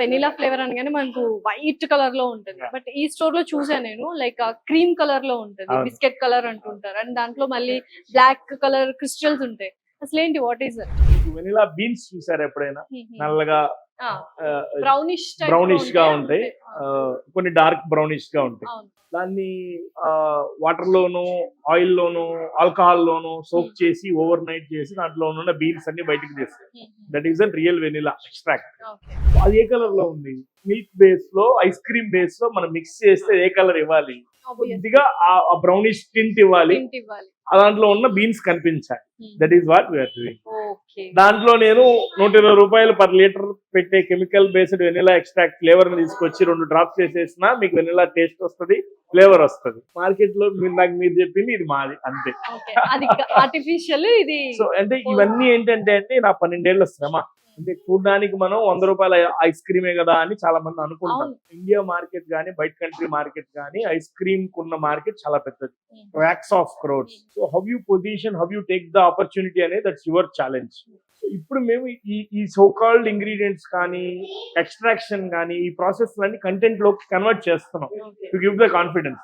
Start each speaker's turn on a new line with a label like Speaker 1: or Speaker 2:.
Speaker 1: Vanilla flavour అనగానే మనకు white colour లో ఉంటుంది. బట్ ఈ స్టోర్ లో చూసాను నేను లైక్ క్రీమ్ కలర్ లో ఉంటుంది,
Speaker 2: అవును.
Speaker 1: బిస్కెట్ కలర్ అంటుంటారు. అండ్ దాంట్లో మళ్ళీ బ్లాక్ కలర్ క్రిస్టల్స్ ఉంటాయి. అసలు ఏంటి, what is that?
Speaker 2: Vanilla beans చూసారు ఎప్పుడైనా? నల్లగా
Speaker 1: బ్రౌనిష్
Speaker 2: బ్రౌనిష్ గా ఉంటాయి, కొన్ని డార్క్ బ్రౌనిష్ గా ఉంటాయి. దాన్ని వాటర్ లోను, ఆయిల్ లోను, ఆల్కహాల్ లోను సోక్ చేసి ఓవర్ నైట్ చేసి దాంట్లో ఉన్న బీన్స్ అన్ని బయటికి తీస్తాయి. That is an real vanilla extract. అది ఏ కలర్ లో ఉంది? మిల్క్ బేస్ లో, ఐస్ క్రీమ్ బేస్ లో మనం మిక్స్ చేస్తే ఏ కలర్ ఇవ్వాలి? కొద్దిగా ఆ బ్రౌనిష్ టింట్ ఇవ్వాలి, దాంట్లో ఉన్న బీన్స్ కనిపించాలి. That is what we are doing. దాంట్లో నేను 120 రూపాయలు పర్ లీటర్ పెట్టే chemical based vanilla extract flavour ని తీసుకొచ్చి 2 డ్రాప్స్ చేసేసినా మీకు వెనిలా టేస్ట్ వస్తుంది, ఫ్లేవర్ వస్తుంది. మార్కెట్ లో మీరు చెప్పింది ఇది మాది అంతే.
Speaker 1: ఆర్టిఫిషియల్ ఇది.
Speaker 2: సో అంటే ఇవన్నీ ఏంటంటే నా 12 ఏళ్ల శ్రమ. అంటే చూడడానికి మనం 100 రూపాయల ఐస్ క్రీమే కదా అని చాలా మంది అనుకుంటారు. ఇండియా మార్కెట్ గానీ బయట కంట్రీ మార్కెట్ గానీ ఐస్ క్రీమ్ కున్న మార్కెట్ చాలా పెద్దది, racks of crores. So how you position, how you take the opportunity అనేది దట్స్ యువర్ ఛాలెంజ్. సో ఇప్పుడు మేము ఈ సో కాల్డ్ ఇంగ్రీడియంట్స్ కానీ ఎక్స్ట్రాక్షన్ కానీ ఈ ప్రాసెస్ అన్ని కంటెంట్ లోకి కన్వర్ట్ చేస్తున్నాం టు గివ్ ద కాన్ఫిడెన్స్.